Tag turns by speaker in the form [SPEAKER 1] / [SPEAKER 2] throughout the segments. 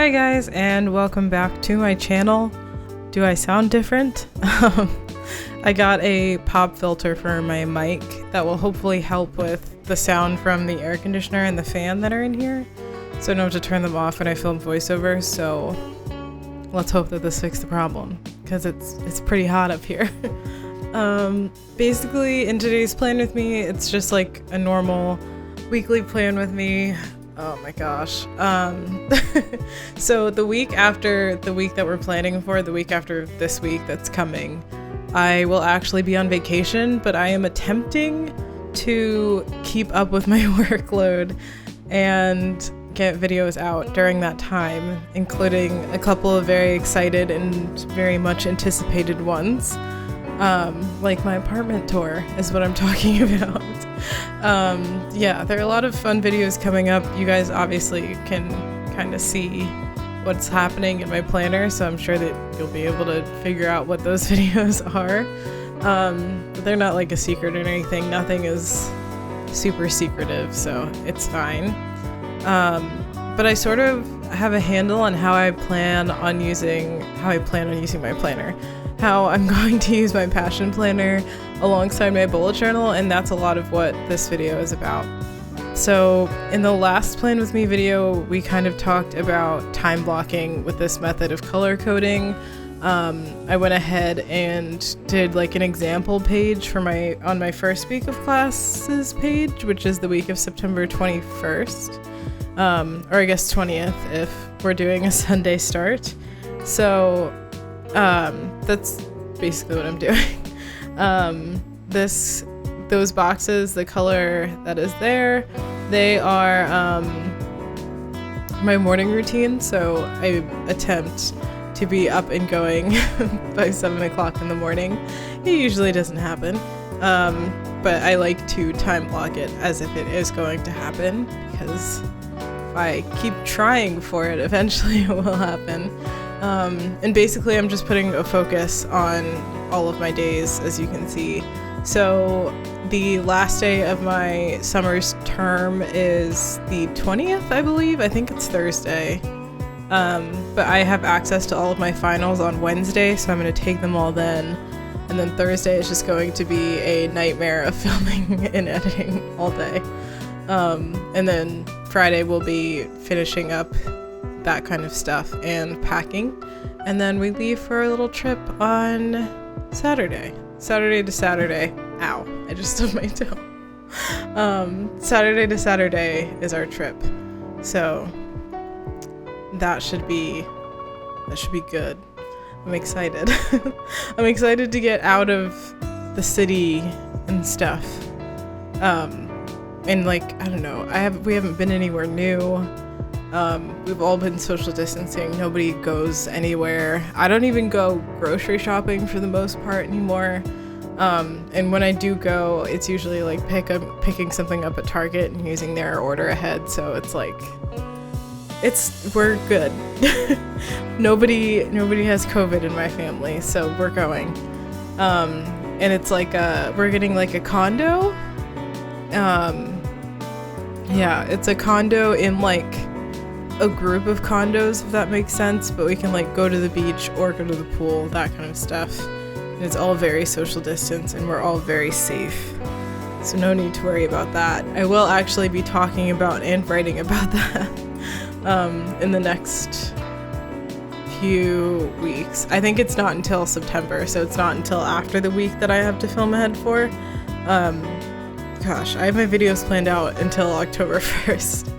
[SPEAKER 1] Hi guys, and welcome back to my channel. Do I sound different? I got a pop filter for my mic that will hopefully help with the sound from the air conditioner and the fan that are in here. So I don't have to turn them off when I film voiceovers, so let's hope that this fixes the problem, because it's pretty hot up here. Basically, in today's plan with me, it's just like a normal weekly plan with me. Oh my gosh. So the week after the week that we're planning for, the week after this week that's coming, I will actually be on vacation, but I am attempting to keep up with my workload and get videos out during that time, including a couple of very excited and very much anticipated ones. Like my apartment tour is what I'm talking about. Yeah, there are a lot of fun videos coming up. You guys obviously can kind of see what's happening in my planner, so I'm sure that you'll be able to figure out what those videos are. But they're not like a secret or anything. Nothing is super secretive, so it's fine. But I sort of have a handle on how I plan on using my planner. How I'm going to use my passion planner alongside my bullet journal, and that's a lot of what this video is about. So in the last Plan With Me video, we kind of talked about time blocking with this method of color coding. I went ahead and did like an example page for on my first week of classes page, which is the week of September 21st, or I guess 20th if we're doing a Sunday start. So that's basically what I'm doing. Those boxes, the color that is there, they are my morning routine, so I attempt to be up and going by 7 o'clock in the morning. It usually doesn't happen, but I like to time block it as if it is going to happen, because if I keep trying for it, eventually it will happen. And basically I'm just putting a focus on all of my days, as you can see. So the last day of my summer's term is the 20th, I believe. I think it's Thursday. But I have access to all of my finals on Wednesday, so I'm going to take them all then. And then Thursday is just going to be a nightmare of filming and editing all day. And then Friday we'll be finishing up that kind of stuff and packing, and then we leave for a little trip on Saturday to Saturday. Ow, I just stubbed my toe. Saturday to Saturday is our trip, so that should be good. I'm excited. I'm excited to get out of the city and stuff, and like, I don't know, we haven't been anywhere new. We've all been social distancing. Nobody goes anywhere. I don't even go grocery shopping for the most part anymore. And when I do go, it's usually like picking something up at Target and using their order ahead. So it's like, we're good. Nobody has COVID in my family, so we're going. And it's like we're getting like a condo. Yeah, it's a condo in like a group of condos, if that makes sense, but we can like go to the beach or go to the pool, that kind of stuff. And it's all very social distance and we're all very safe, so no need to worry about that. I will actually be talking about and writing about that in the next few weeks. I think it's not until September, so it's not until after the week that I have to film ahead for. Gosh, I have my videos planned out until October 1st.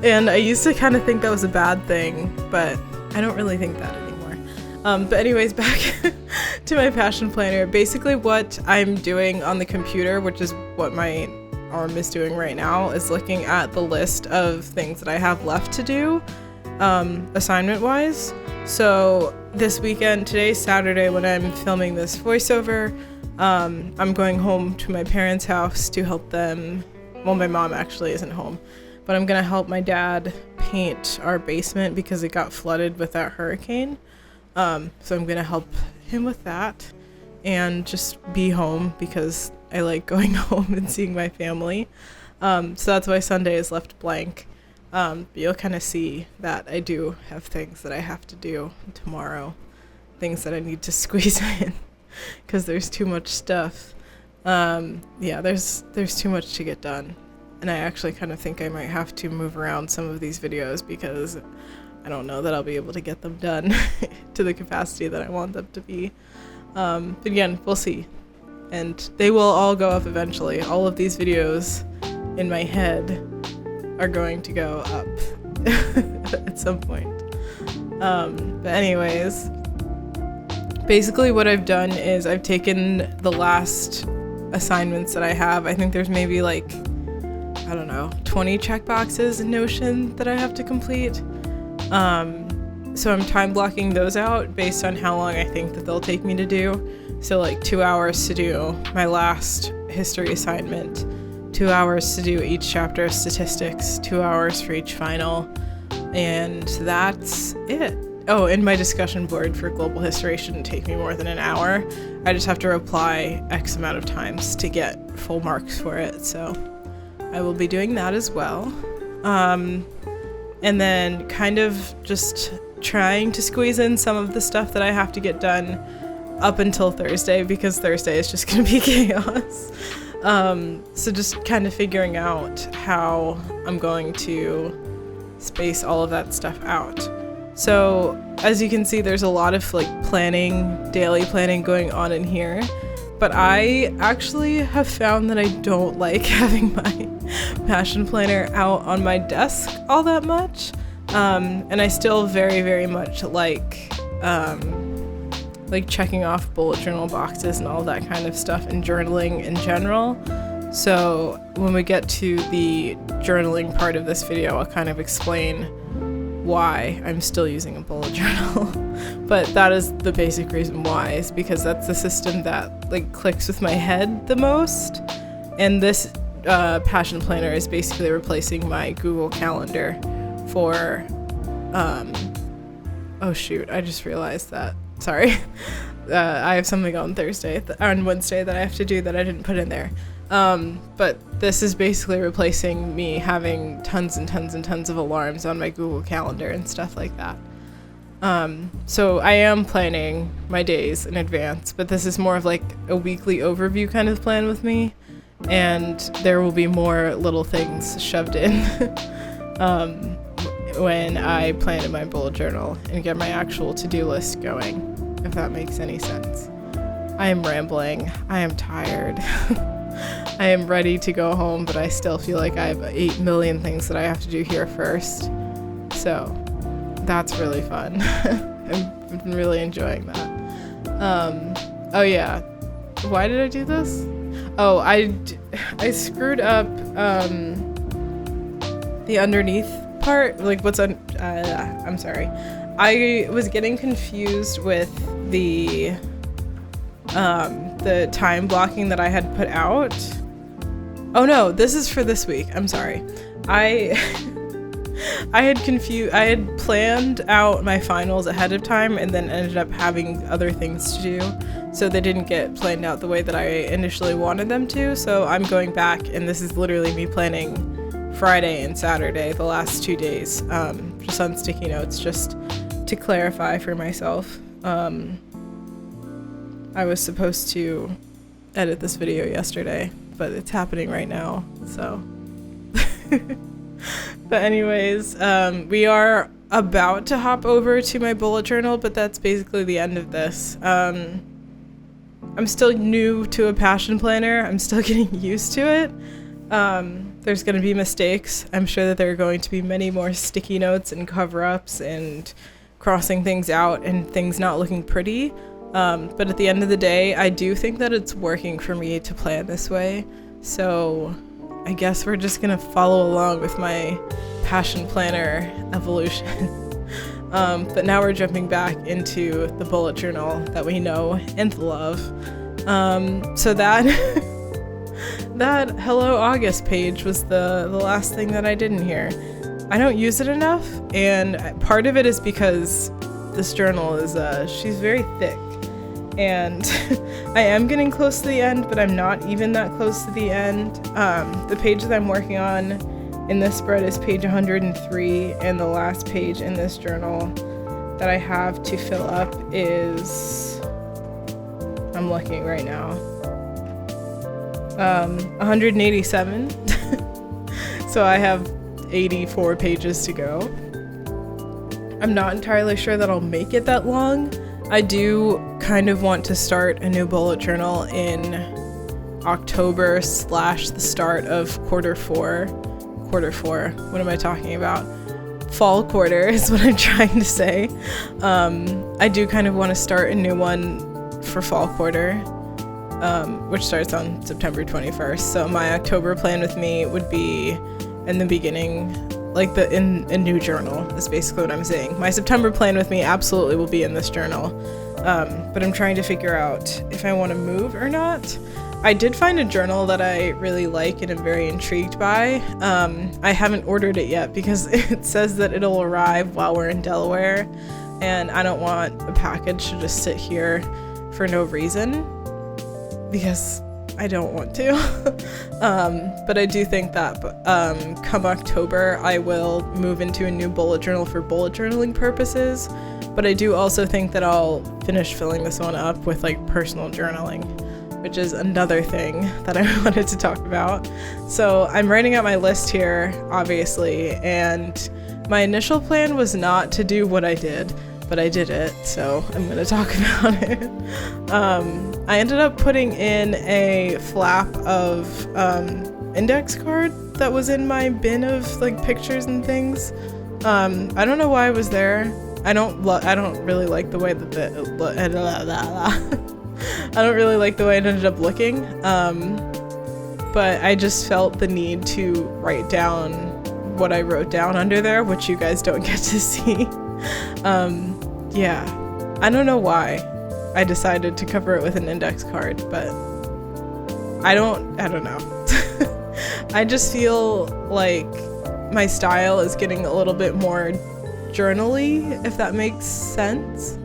[SPEAKER 1] And I used to kind of think that was a bad thing, but I don't really think that anymore. But anyways, back to my passion planner. Basically what I'm doing on the computer, which is what my arm is doing right now, is looking at the list of things that I have left to do, assignment-wise. So this weekend, today's Saturday when I'm filming this voiceover, I'm going home to my parents' house to help them. Well, my mom actually isn't home, but I'm gonna help my dad paint our basement because it got flooded with that hurricane. So I'm gonna help him with that and just be home because I like going home and seeing my family. So that's why Sunday is left blank. But you'll kind of see that I do have things that I have to do tomorrow, things that I need to squeeze in because there's too much stuff. Yeah, there's too much to get done. And I actually kind of think I might have to move around some of these videos because I don't know that I'll be able to get them done to the capacity that I want them to be. But again, we'll see. And they will all go up eventually. All of these videos in my head are going to go up at some point. But anyways, basically what I've done is I've taken the last assignments that I have. I think there's maybe like, I don't know, 20 checkboxes in Notion that I have to complete. So I'm time blocking those out based on how long I think that they'll take me to do. So like 2 hours to do my last history assignment, 2 hours to do each chapter of statistics, 2 hours for each final, and that's it. Oh, and my discussion board for global history shouldn't take me more than an hour. I just have to reply X amount of times to get full marks for it, so I will be doing that as well. And then kind of just trying to squeeze in some of the stuff that I have to get done up until Thursday, because Thursday is just going to be chaos. So just kind of figuring out how I'm going to space all of that stuff out. So as you can see, there's a lot of like planning, daily planning going on in here. But I actually have found that I don't like having my passion planner out on my desk all that much. And I still very, very much like checking off bullet journal boxes and all that kind of stuff and journaling in general. So when we get to the journaling part of this video, I'll kind of explain why I'm still using a bullet journal. But that is the basic reason why, is because that's the system that like clicks with my head the most. And this passion planner is basically replacing my Google Calendar for oh shoot, I just realized that. Sorry. I have something on Wednesday that I have to do that I didn't put in there. But this is basically replacing me having tons and tons and tons of alarms on my Google Calendar and stuff like that. So I am planning my days in advance, but this is more of like a weekly overview kind of plan with me, and there will be more little things shoved in when I plan in my bullet journal and get my actual to-do list going, if that makes any sense. I am rambling. I am tired. I am ready to go home, but I still feel like I have 8 million things that I have to do here first. So that's really fun. I've been really enjoying that. Oh yeah. Why did I do this? Oh, I screwed up the underneath part, like what's on, I'm sorry. I was getting confused with the time blocking that I had put out. Oh no, this is for this week. I'm sorry. I had planned out my finals ahead of time and then ended up having other things to do. So they didn't get planned out the way that I initially wanted them to. So I'm going back, and this is literally me planning Friday and Saturday, the last 2 days, just on sticky notes, just to clarify for myself. I was supposed to edit this video yesterday, but it's happening right now, so. But anyways, we are about to hop over to my bullet journal, but that's basically the end of this. I'm still new to a passion planner. I'm still getting used to it. There's going to be mistakes. I'm sure that there are going to be many more sticky notes and cover-ups and crossing things out and things not looking pretty. But at the end of the day, I do think that it's working for me to plan this way. So I guess we're just going to follow along with my passion planner evolution. But now we're jumping back into the bullet journal that we know and love. So that that Hello August page was the last thing that I did in here. I don't use it enough, and part of it is because this journal is she's very thick, and I am getting close to the end, but I'm not even that close to the end. The page that I'm working on in this spread is page 103, and the last page in this journal that I have to fill up is, I'm looking right now, 187. So I have 84 pages to go. I'm not entirely sure that I'll make it that long. I do kind of want to start a new bullet journal in October / the start of quarter four. What am I talking about? Fall quarter is what I'm trying to say. I do kind of want to start a new one for fall quarter, which starts on September 21st. So my October plan with me would be in the beginning, like in a new journal is basically what I'm saying. My September plan with me absolutely will be in this journal, but I'm trying to figure out if I want to move or not. I did find a journal that I really like and am very intrigued by. I haven't ordered it yet because it says that it'll arrive while we're in Delaware, and I don't want a package to just sit here for no reason because I don't want to. But I do think that come October I will move into a new bullet journal for bullet journaling purposes, but I do also think that I'll finish filling this one up with like personal journaling, which is another thing that I wanted to talk about. So I'm writing out my list here, obviously, and my initial plan was not to do what I did, but I did it, so I'm gonna talk about it. I ended up putting in a flap of index card that was in my bin of like pictures and things. I don't know why it was there. I don't really like the way that I don't really like the way it ended up looking, but I just felt the need to write down what I wrote down under there, which you guys don't get to see. Yeah, I don't know why I decided to cover it with an index card, but I don't know. I just feel like my style is getting a little bit more journal-y, if that makes sense.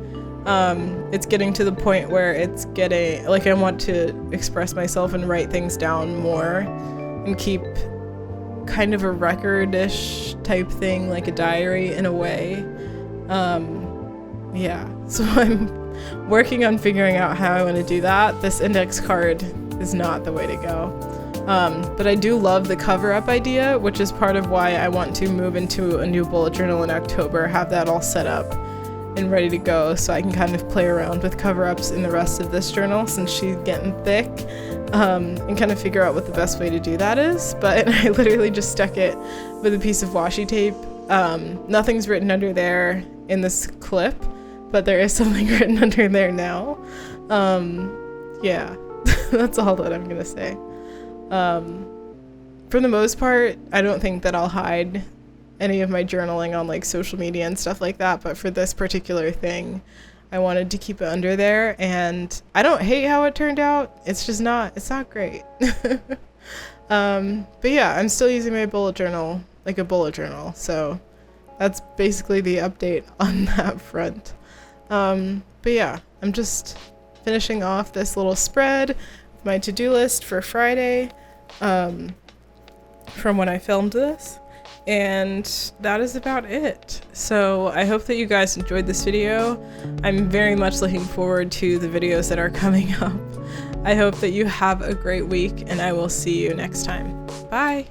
[SPEAKER 1] It's getting to the point where it's getting like I want to express myself and write things down more and keep kind of a record-ish type thing, like a diary in a way. Yeah, so I'm working on figuring out how I want to do that. This index card is not the way to go. But I do love the cover-up idea, which is part of why I want to move into a new bullet journal in October, have that all set up and ready to go so I can kind of play around with cover-ups in the rest of this journal since she's getting thick, and kind of figure out what the best way to do that is. But I literally just stuck it with a piece of washi tape. Nothing's written under there in this clip, but there is something written under there now. Yeah, that's all that I'm gonna say. For the most part, I don't think that I'll hide any of my journaling on like social media and stuff like that, but for this particular thing I wanted to keep it under there, and I don't hate how it turned out. It's just not great. But yeah, I'm still using my bullet journal like a bullet journal, so that's basically the update on that front. But yeah, I'm just finishing off this little spread, my to-do list for Friday, from when I filmed this. And that is about it. So I hope that you guys enjoyed this video. I'm very much looking forward to the videos that are coming up. I hope that you have a great week, and I will see you next time. Bye!